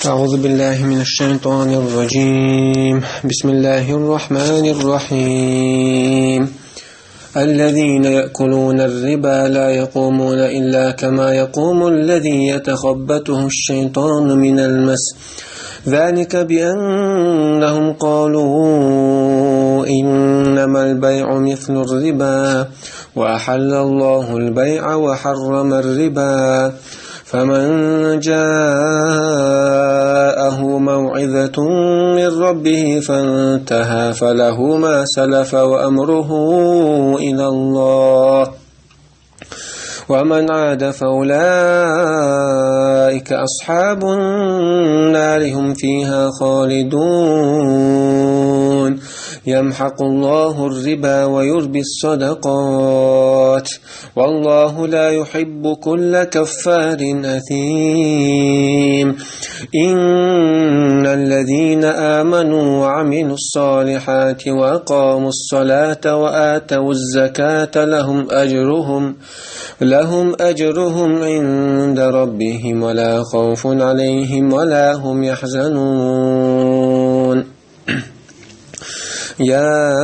أعوذ بالله من الشيطان الرجيم. بسم الله الرحمن الرحيم. الذين يأكلون الربا لا يقومون إلا كما يقوم الذي يتخبطه الشيطان من المس، ذلك بأنهم قالوا إنما البيع مثل الربا وأحل الله البيع وحرم الربا، فمن جاءه موعظة من ربه فانتهى فله ما سلف وأمره إلى الله، ومن عاد فأولئك أصحاب النار هم فيها خالدون. يمحق الله الربا ويربي الصدقات، والله لا يحب كل كفار أثيم. إن الذين آمنوا وعملوا الصالحات وأقاموا الصلاة وآتوا الزكاة لهم أجرهم عند ربهم ولا خوف عليهم ولا هم يحزنون. يا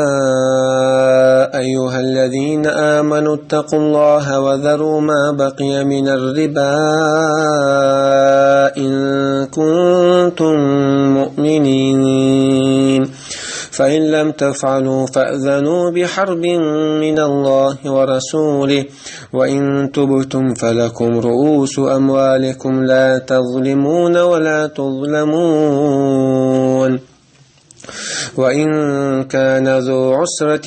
أيها الذين آمنوا اتقوا الله وذروا ما بقي من الربا إن كنتم مؤمنين، فإن لم تفعلوا فأذنوا بحرب من الله ورسوله، وإن تبتم فلكم رؤوس أموالكم لا تظلمون ولا تظلمون. وإن كان ذو عسرة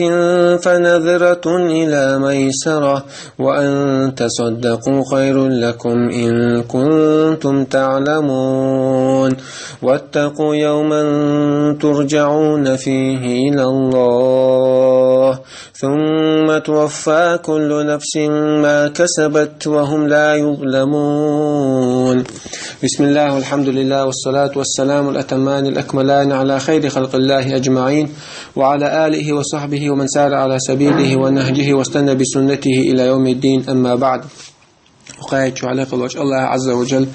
فنذرة إلى ميسرة، وأن تصدقوا خير لكم إن كنتم تعلمون. واتقوا يوما ترجعون فيه إلى الله ثم توفى كل نفس ما كسبت وهم لا يظلمون. بسم الله والحمد لله والصلاة والسلام الأتمان الأكملان على خير خلق الله أجمعين، وعلى آله وصحبه ومن سار على سبيله ونهجه واستنى بسنته إلى يوم الدين. أما بعد، وقايت عليك الله عز وجل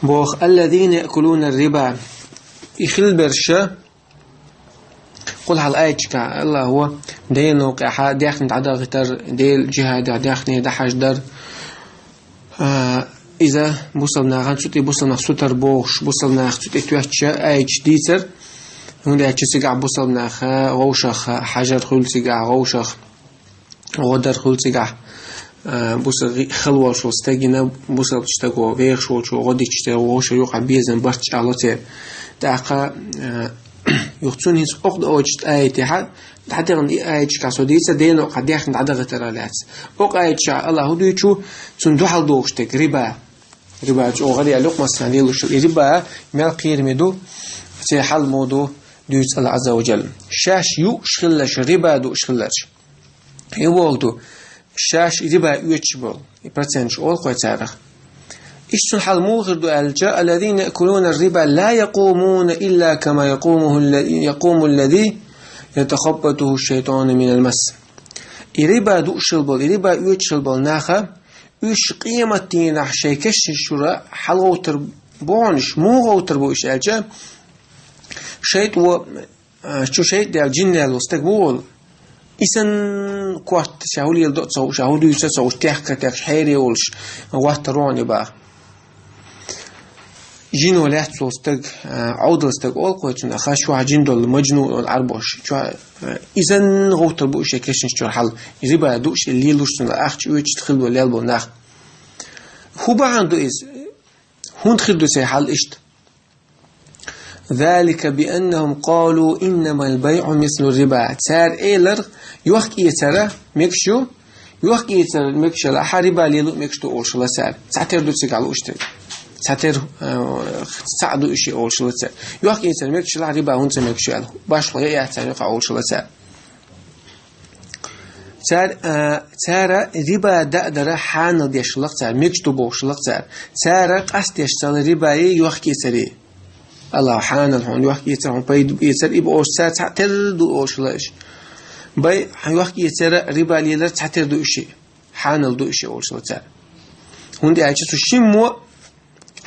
بوخ الذين يأكلون الربا يخل برشا. قل هالآيتك الله هو ديل نوقع داخل عدا غتر ديل جهاد داخل دحش در إذا بوصلنا غان سوتي بوصلنا سوتر بوش بوصلنا سوتي توحشة آيتش ديتر هون آيتش سيقع بوصلنا غوشخ حجر خل سيقع غوشخ غدر خل سيقع بوصل خلوة شو استجينا بوصل تشتغو غير شو غدي تشتغو غوش يوقع بيزن برش على تاقا يختون هيس أقد أوجت آيتي حتى عن آيتش كاسوديسة دينو قد يخن عدا غترالات أق آيتش الله هدو يشو تندو حال دوشتك ربا جو غدي علوق مثلا ليلوش ربا مال قير مدو في حال مودو ديوت الله عز وجل شاش يو شخلش ربا دو شخلش يوقتو شاش ربا يوتشبل يبرتنش أول قوي تاريخ إيش حال موغر دو ألجاء الذين يأكلون الربا لا يقومون إلا كما يقوم الذي يتخبطه الشيطان من المس. الربا دو شلبل الربا يوتشلبل ناخا إيش قيمتين عشان كش الشراء حلوتر بونش موغوتر بوش ألجاء شيء و شو شيء ده الجن الوستقبول إسن قوات شاولي الدوت سو شاولي يسوع تحكي حيري ولش قوات روني بقى جينو لحظة استق عودة استق أول قوتنا خاشوا عجين دول مجنون العربوش شو إذن غوتر بوش كيشن شو حل يبقى دوش اللي لوشنا أخش ويش تخلو الليل بناخ هو بعندو إز هون تخلو سي حل إشت ذلك بأنهم قالوا إنما البيع مثل الربا تار إيلر يوخ إيتره مكشو يوخ إيتره مكشو لا حربا ليلو مكشتو أوشلا سار ساتر دوتسيق على أوشتر ساتر ساعدو إشي أوشلا سار يوخ إيتره مكشو لا حربا هون سمكشو له باش لا يعتر يوخ أوشلا سار تارا ربا دأدرة حانل ديشلق تار مكشتو بوشلق تارا قصد يشتغل ربا يوخ إيتره الله حان الحين يحكي يتر هم بيد يتر يبقى أوسات تعتردو أوشلاش باي يحكي يتر ربا ليلر تعتردو إشي حان الدو إشي أوشلات هندي عايشة شيمو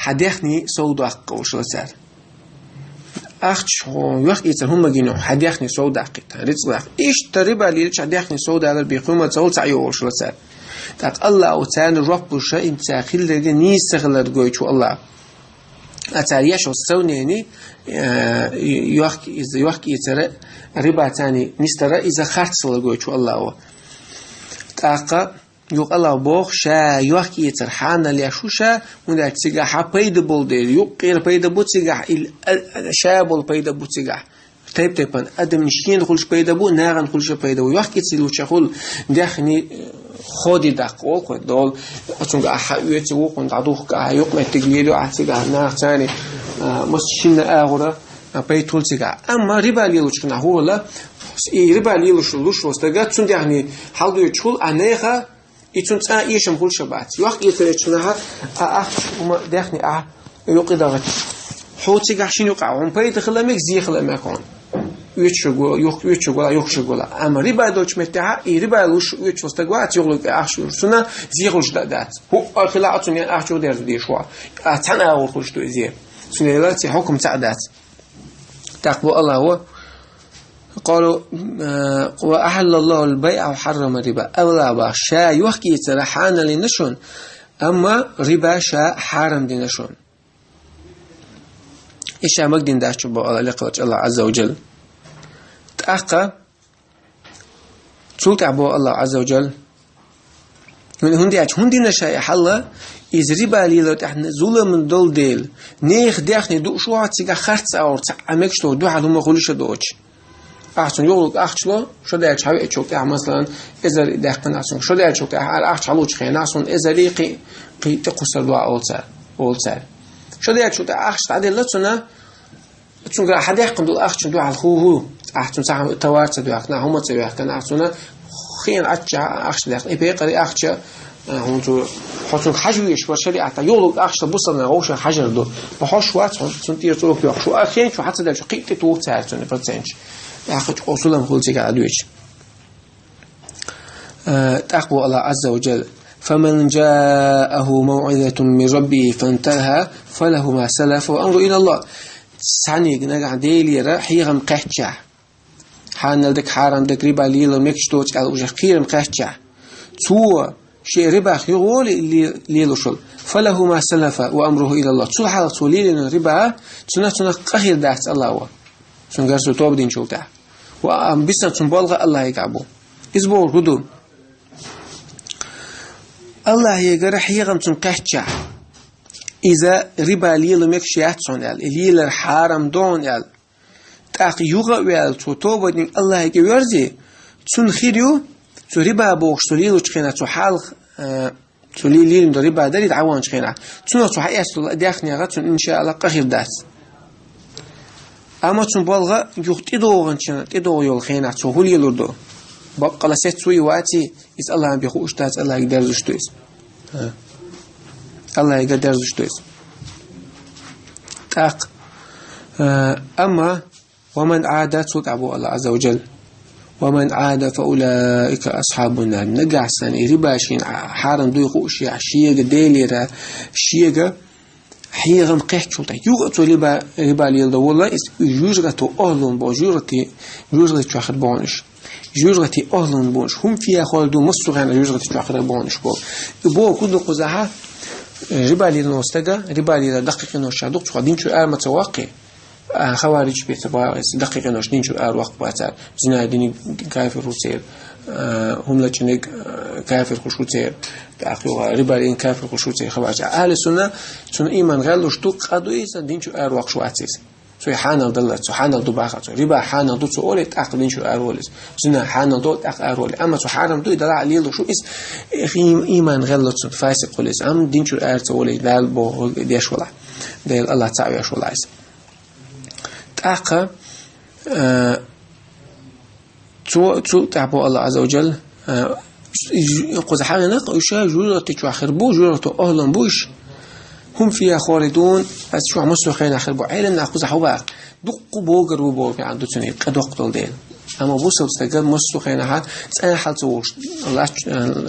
حديخني سودا قوش لسر أخش وقت يصير هم جينو حديخني سودا قيت رزق إيش تربى اللي حديخني سودا على بيقوم تقول تعيوش لسر تاق الله أو تان رب شيء إنت خيل ده نيسغلر جوي شو الله أتاريش والسونيني يوحكي يترى ربا تاني نسترى إذا خرصل جوي شو الله هو تاق يق الله بوخ شا يوحكي يتر حانا ليشوشا وده تيجا حبيد بولدير يقير بيد بوتيجا شابول بيد بوتيجا تيب تيبان أدم نشين خلش بيد بو ناغن خلش بيد بو يوحكي تسيلو تشخول داخني خودي داق وقت دول أتونغ أحيوتي وقت عدوخ كأيوق متجليلو أحتيجا ناغ تاني مستشين أغورا بيتول تيجا أما ربا ليلوش كنا هو لا ربا ليلوش لوش وستجا تون يعني حلو يشول أنيها يتون تا يشم كل شبات يوقت يتريشناها وما داخني يوقي دغت حوتي قاعشين يوقعون بيت خلامك زي خلامكون يوشغولا اما ربا دوش متاع ربا لوش يوشوستغوات يغلق اخشوسنا زي خلش دات هو خلاعتون يعني اخشو دير دي شوا تانا ورخش تو زي سنيلاتي حكم تعدات تقبل الله هو قالوا وأحل الله البيع وحرم الربا أولا باشا يوحكي ترحان لنشون أما ربا شا حرم لنشون إيش مقدين داشو بأ الله عز وجل تأقى تلتع بأ الله عز وجل من هندي نشاء حلا إذ ربا ليلو تحن ظلم دول ديل نيخ داخني دو شو هاتسيقا خرص أور تعمكشتو دو حدو مخوليش دوش أحسن يقولك أحسن شو ده يشحو يشوك مثلا إذا دقنا أحسن شو ده يشوك أحسن حلوش خينا أحسن إذا لي قي تقصر دعاء أولسر شو ده يشوك أحسن عدل لتنا تشوك أحد يحكم دول أحسن دعاء الخوه أحسن صح توارث دعاءنا هم تسوي كنا أحسن خين أحسن دقنا إيه قري أحسن هم تو حسن حجويش وشريعة يقولك أحسن بصنا غوش حجر دو بحش وقت حسن تيجي شو أخين شو حتى ده شو قي تتوه تعرفون فرتنش أخذ أصولهم كل شيء على دوش تقوى الله عز وجل فمن جاءه موعظة من ربه فانتهى فله ما سلف وأمره إلى الله سعني نجع ديلي راح يغم قحشة حان لدك حرام دك ربا ليلو مكشتوش على وجه خير قحشة تو شيء ربا خيرول اللي ليلو شل فله ما سلف وأمره إلى الله تو حال توليل ربا تنا قهير دعت الله هو سنجرسو توب دين شوكتا وأم بسنا تنبالغ الله يقعبو إزبور هدو الله يقرح يغم تنقحشا إذا ربا ليلو مكشيات سنال ليل الحارم دون يال تاق يوغا ويال توب دين الله يقورزي تنخيريو تو ربا بوغش تو ليلو تخينا تو حال تو ليلو دو ربا داري تعوان تخينا تنو تو حياس داخني غاتون إن شاء الله قخير دات أما تنبالغ يختدوغن شنا تدو يول خينا تسهول يلوردو بقى لسات سوي واتي إس الله عم بيخو أشتات الله يقدر زشتويس الله يقدر زشتويس تاق أما ومن عاد صوت أبو الله عز وجل ومن عاد فأولئك أصحاب النار نجع سنة رباشين حارم دو يخو أشياء شيئا ديليرا شيئا حيغم قحط شوطا يغطو ربا ليلدا والله يجرتو أهلون بو جرتي تواخد بونش جرتي أهلون بونش هم فيها خالدو مصرغان جرتي تواخد بونش بو كدو قزاها ربا ليلدا نوستغا ربا ليلدا دقيقة نوش عدوك تخدين شو آر متواقع خوارج بيتبا دقيقة نوش دين شو آر وقت باتر زنا ديني كافر روسير هم لجنك كافر خشوتير تأخذوا ربا لين كافر خشوتير خوارج أهل السنة سنة إيمان غلوش توق قدو إيسا دين شو آر وقت شو أتيس سوي حانل دلت سو حانل دو باخت ربا حانل دو سؤال تأخذ دين شو آر ولس زنا حانل دو تأخذ آر ولس أما سو حرام دو يدلع ليلو شو إس إيمان غلوش سن فاسق ولس أم دين شو آر سؤال دال بو ديش ولا دال الله تعالى شو لايس تأخذ تو تعبوا الله عز وجل قد حقنا قوشا جورة تشوخر بو جورة أهلا بوش هم فيها خالدون أشوع مصر خينا خربوا عيلنا قد حوا دق بوجر وبوج عندو تني قد وقت الدين أما بوصل استجاب مصر خينها أنا حالته وش الله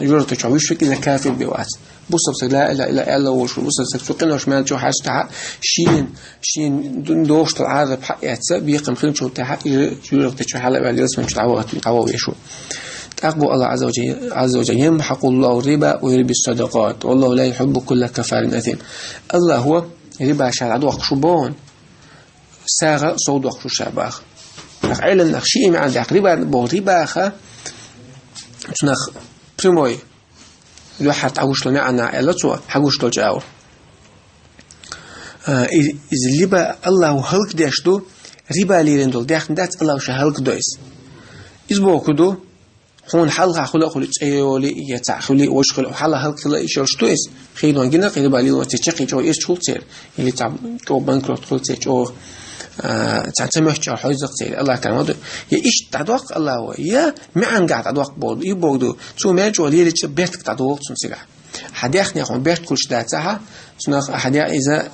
يجرت تشويش فيك إذا كافي بوقت بوصل استجاب لا إلا إلا إلا وش بوصل استجاب قلنا وش ما نشوف حاجة تاع شين دوش العادة بحق يتسب بيقم خلنا شو تاع يجرت تشوف حلا بعد جلس من تعوض يشو أقبل الله عز وجل يمحق الله الربا ويربي الصدقات والله لا يحب كل كفار أثيم. الله هو ربا شال عدوق شبون ساغ صود وقت شاباخ علم نخشي مع عندك ربا خا تنخ بريموي لو حتى عوش لنا أنا إلا حوش لو جاور إذا ربا الله هلك داشتو ربا ليرندول داخل دات الله وش هلك دويس إذا بوكدو هون حلقة خلق أيولي يتعخلي وشخل وحلا هلك خلق إيش تويس خيدون جنا قيد بالي لو تشقي جو إيش شغل تصير اللي تعب جو بنكروت خلق تصير جو تعتمد على حوزق تصير الله كان هذا يا إيش تعدوق الله هو يا ما عن قاعد تعدوق بود يبودو شو ما جو اللي بيتك تعدوق تنسيقه حديثنا يكون بيت كل شيء تاعها سنخ حديث إذا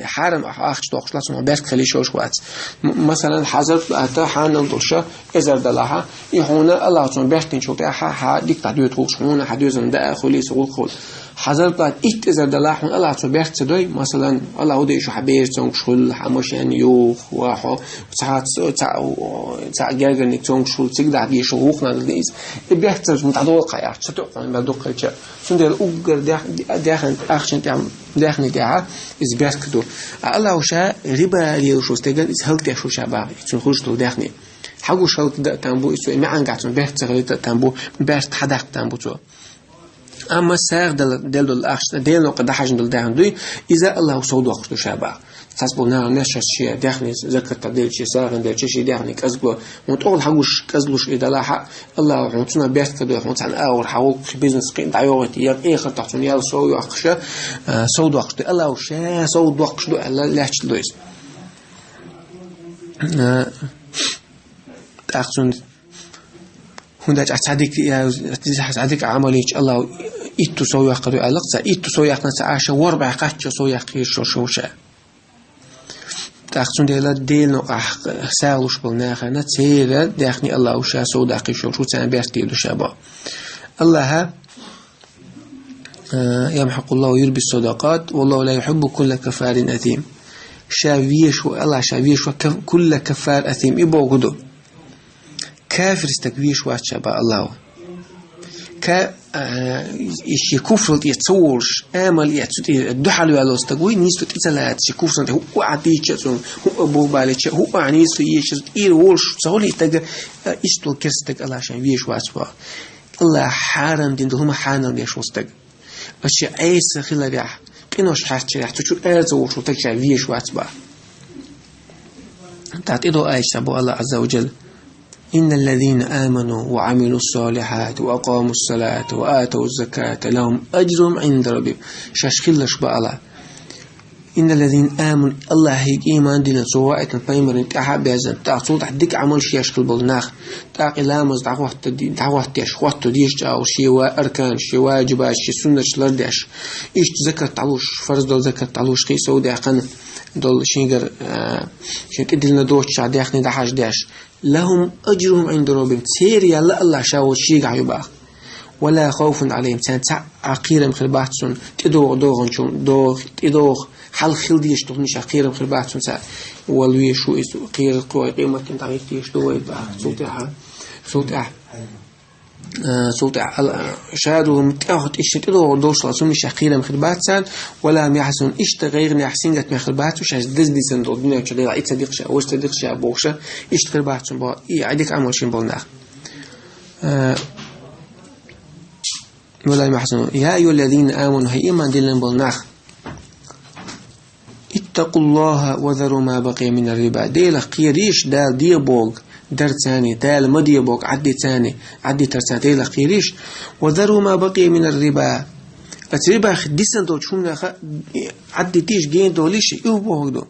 حرم أخش توقش لا سنخ بيت خلي شوش وقت مثلا حذر أتا حان نطلشة إذا دلها يهونا الله سن بيت نشوف تاعها ديك تعديو توقش هونا حديث زمدا خلي سقول خل حذر بعد إذا دلها هون الله سن بيت تدوي مثلا الله هو ده شو حبيت توقش خل حمشان يوخ واحد ساعات جاجن توقش خل تقدر دي شوقنا الناس بيت تجمع تعدوق يا تتوقع ما دوق كذا سندل أوجر داخل أخشن تعم داخل داعة إزبيات كدو الله وشاء ربا ليوشو استجن إز هلك داخل شعبا تنخرج تو داخني حقو شلت دا تنبو إسوا ما عن قاعد بيت تغليت تنبو بيت حداق تنبو تو أما ساق دل الأخش دل نقد حاجة دل داخل دوي إذا الله وصود وقت شعبا تسبونا نشش شيء داخل ذكر تدل شيء ساق دل شيء داخل كذبوا وتقول حقوش كذبوش إذا لا حق الله وحنا بيت كدو وحنا أول حقوق بيزنس قيد عيوتي يا آخر تحتون يا صود وقش صود وقش الله وشا صود وقش دو الله لا تشلويس تأخذون هنداج أتصدق يا أتصدق عملي الله إتو سوي وقش دو الله إتو سوي وقش عاش وربع قش سوي وقش شو تأخذون ديلا ديل نقح سالوش بالناخة نتسيرة داخني الله وشا سود عقيل شو تان بيرتي لشابا الله يمحق الله ويربي الصدقات والله لا يحب كل كفار أثيم شاويش الله شاويش كل كفار أثيم إبو قدو كافر استكويش واتشابا الله إيش يكفر يتصورش آمل يتصور الدحل ولا استقوي نيستو تزلات يكفر هو عديش هو أبو بالش هو عنيس في إيش إير وولش سهولي تجا إيش كرستك الله عشان ويش واسوا الله حرام دين هم حرام ليش وستك أشياء عيسى خلا ريح كنوش حاجة ريح تشوف أرزو شو تجا ويش واسوا تعطيله عيش أبو الله عز وجل إن الذين آمنوا وعملوا الصالحات وأقاموا الصلاة وآتوا الزكاة لهم أجرهم عند ربهم شاشخلش بألا إن الذين آمنوا الله هيك إيمان دين سواء تنفيمرين تحب يزن تعطول تحديك عمل شياشخل بالناخ تاقي لامز دعوة تيش ديش أو شيوا أركان شيوا جباش شي سنة شلردش إيش تذكر تعلوش فرز دول ذكر تعلوش خي سودي عقن دول شينجر شين كدلنا دوش شعديخني دحاش داش لهم أجرهم عند ربهم تسير يلا الله شاو شيء عيوبا ولا خوف عليهم سنة عقيرة مخرباتهم تدوغ حل خلديش تغنيش عقيرة مخرباتهم سا والوي شو إسو قير قوي قيمة كنت عيفتيش دوي صوتها شادو متأخذ إيش تدور دوش لازم مش عقيرة مخرباتهم ولا ميحسن إيش تغير نحسين جت مخربات وش دز دي سند الدنيا كذا لا يتصدق شيء أو يتصدق شيء بوشة إيش تخرباتهم با عندك عمل شيء بالنار ولا محسن يا أيها الذين آمنوا هي إيمان دلنا بالنار اتقوا الله وذروا ما بقي من الربا ديل خيريش دال ديبوغ در ثاني دال مديبوغ عدي ثاني عدي ترثاني ديل خيريش وذروا ما بقي من الربا الربا خديسن دول شو عدي تيش جين دوليش يوبوغ دو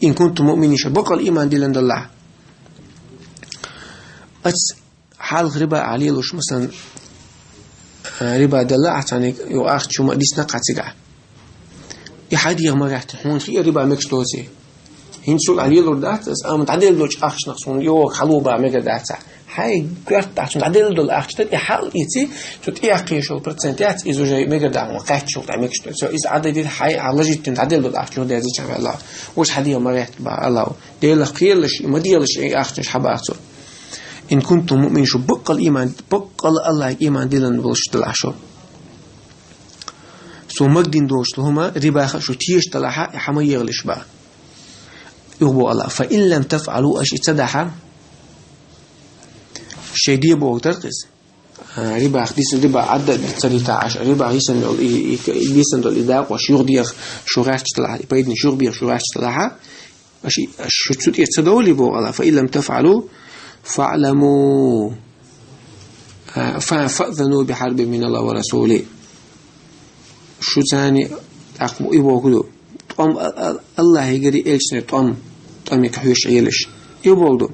إن كنتم مؤمنين شبق الإيمان دلنا الله حال ربا عليلوش مثلا ربا دلا عتاني يؤخذ شو ما ديسنا قاتجع يحد يغمر يحتحون في ربا مكشتوسي هنسول عليه لور دات متعدل دوش أخش نقصون يو خلوبة ميجا دات هاي قرت دات متعدل دول أخش تدي حال يتي شوت إيه قيشوا برسنتات إذا جاي ميجا دات وقعت شو تعمل كشتو سو إذا عدد هاي على جد متعدل دول أخش لو ده زي شامل الله وش حديه مرات بقى الله ده لقيلش ما ديالش إيه أخش مش حبا أخسر إن كنتم مؤمن شو بقى الإيمان بقى الله إيمان دلنا بلش تلعشوا سو مقدين دوش لهما ربا شو تيش تلعها حما يغلش بقى يقول الله فإن لم تفعلوا أشي تدحى شيء دي بو تركز ربا خديس ربا عدد 13 ربا يسن دول إداق وشيوخ ديخ شغاش تلعها يبايدني شيوخ بيخ شغاش تلعها أشي شو تسود يتدولي بو الله فإن لم تفعلوا فاعلموا فأذنوا بحرب من الله ورسوله شو ثاني أقموا إبو كدو طعم الله يقري إلشنا طعم يكحوش عيلش يبولدو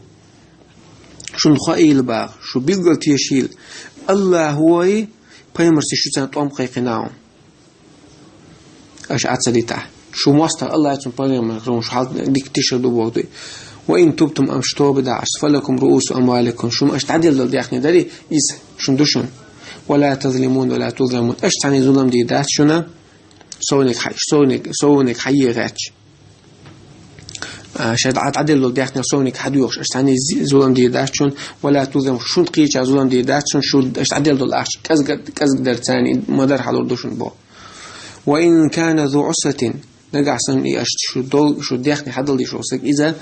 شو نخائل باغ شو بيقل تيشيل الله هو بيمرسي شو ثاني طعم قيقناهم أش عدسديته شو ماستر الله يتم بيمرسي شو حال ديك تشردو بولدو وإن تبتم أمشتو بدعش فلكم رؤوس أموالكم شو أش تعدل دول ديخني داري إيس شو ندوشن ولا تظلمون ولا تظلمون أش تعني ظلم دي دات شنا سونك حي غاتش شاد عدل دول ديخني سونك حدوش أش تعني ظلم دي دات شون ولا تظلم شو تقيش ظلم دي دات شون شو أش تعدل دول أش كز در تاني مدار حلور دوشن بو وإن كان ذو عسرة نرجع سن إيش شو ديخني حدل دي شو سك إذا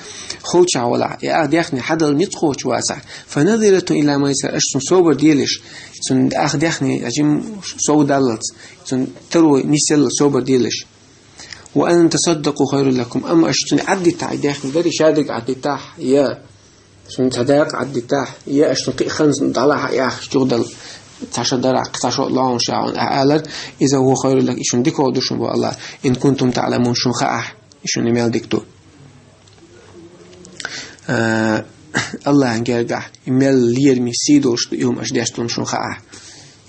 خوتش ولا يا ديخني حدل نتخوتش واسع فنظرة إلى ما يصير أشتم صوبر ديلش سن ديخني أجيم صو دلت سن تروي نسل صوبر ديلش وأن تصدقوا خير لكم أما أشتم عدي تاع ديخني دري شادق عدي تاح يا سن صدق عدي تاح يا أشتم قي خنز طلع يا شغل تعشر درع تعشر الله شاء أعلر إذا هو خير لك إيشون ديكو ودوشون بو الله إن كنتم تعلمون شون خاح إيشون يميل ديكتو الله أنجرجع يميل ليرمي سيدوش يوم أشداشتون شون خاح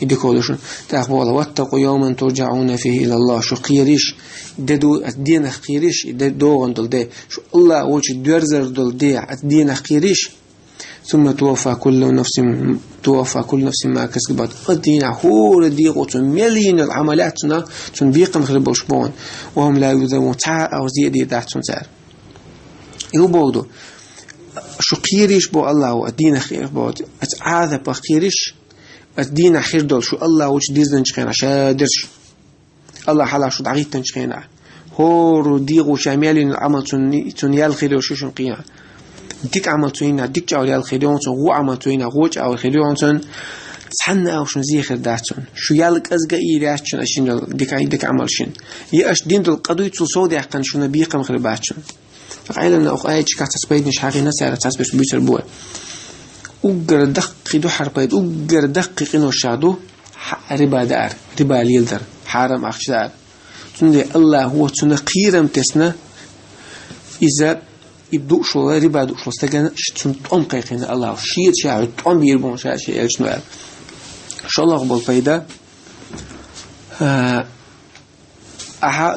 يديكو ودوشون تأخبوا الله واتقوا يوما ترجعون فيه إلى الله شو قيريش ددو الدين قيريش ددو غندل دي شو الله وجه دوارزر دل دي الدين قيريش ثم توفى كل نفس ما كسبت الدين هو ديقو مليون العملاتنا تنبيقم خربوا شبون وهم لا يذمون تاع أو زيادة داتون زار يقولوا شو قيريش بو الله الدين خير بود هذا بخيريش الدين خير دول شو الله وش ديزن شخينا شادرش الله حلا شو دعيتن شخينا هو ديقو شاملين العمل تنيال خير وشو شنقينا ديك عملتوينا ديك جاوري الخيرون هو عملتوينا غوج أو الخيرون سحنا أو شن زي خير داتون شو يالك أزجا إيراشن أشين ديك عملشين يأش دين دل قضية صودي حقن شو نبيق مخرب باتشون فعيلنا أو آية شكات تسبيد مش حاجة نسأل تسبيش بيتر بوا أجر دقي دو حربيد أجر دقي قنو شادو ربا دار ربا ليلدر حرام أخشدار تندي الله هو تنقيرم تسنا إذا يبدو شو ربا دو شو استجنا شتون طعم قيقين الله شيء شاعر طعم بيربون شيء شنو إن شاء الله قبل فايدة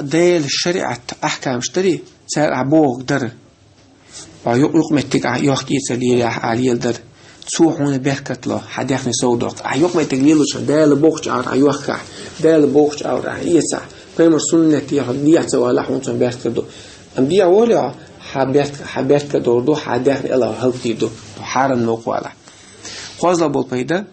ديل الشريعة أحكام اشتري سير عبوه در ويقمتك يحكي سليل عليه در تسوحون بيركت له حديثني صودق يقمتك ليلو شن ديل بوخش أو يوخح ديل بوخش أو يسع فيما سنة يحديث ولا حونتن بيركت دو أمبيا ولا حبيت كدوردو حديثني الله هلتي دو حارم نوقواله خوازلا بول بيدا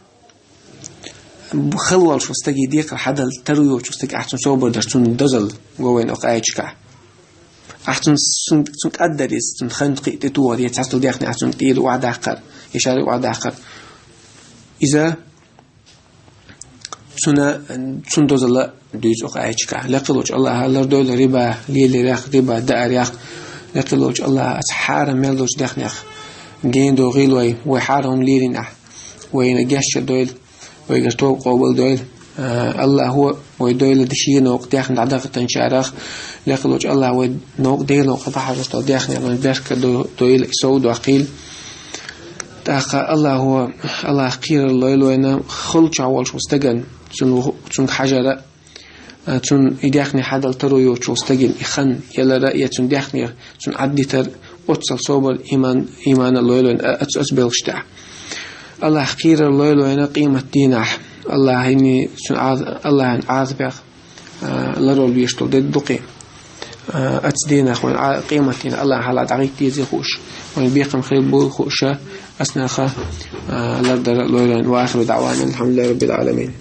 خلوال شو استجي ديك حدا التروي وشو استجي أحسن شو بردرتون دزل جوين أقايشكا أحسن سن قدريس سن خنقي تطور يتحصل ديخني أحسن تيل وعد آخر يشارك وعد آخر إذا سن دزل دويز أقايشكا لقلوش الله الله دول ربا ليل ريخ ربا دار ريخ لقلوش الله أسحار ملوش ديخني أخ جين دو غيلوي وحارهم ليلين أح وينجش دول ويقرتو قابل دويل الله هو ويدويل دشي نوق داخل عداقة تنشارخ لقلوش الله ونوق ديل نوق بحاجة داخل من بركة دويل سود وقيل تاقى الله هو الله خير الليل وينا خلش عوالش مستقن تنك حجرة تون يدخني حدا الترو يوتشوستجين إخن يلا رأي تون دخني تون عدي تر أتصل صوب إيمان الله يلون أتسبلشتع الله خير الله يلون قيمة دينه الله هني تون الله عاذبه لرول بيشتو دقي أتدينا خوان قيمة الله على دعيك تيزي خوش وان بيقم خير بول خوشة أسناخة لردر لولا وآخر دعوانا الحمد لله رب العالمين.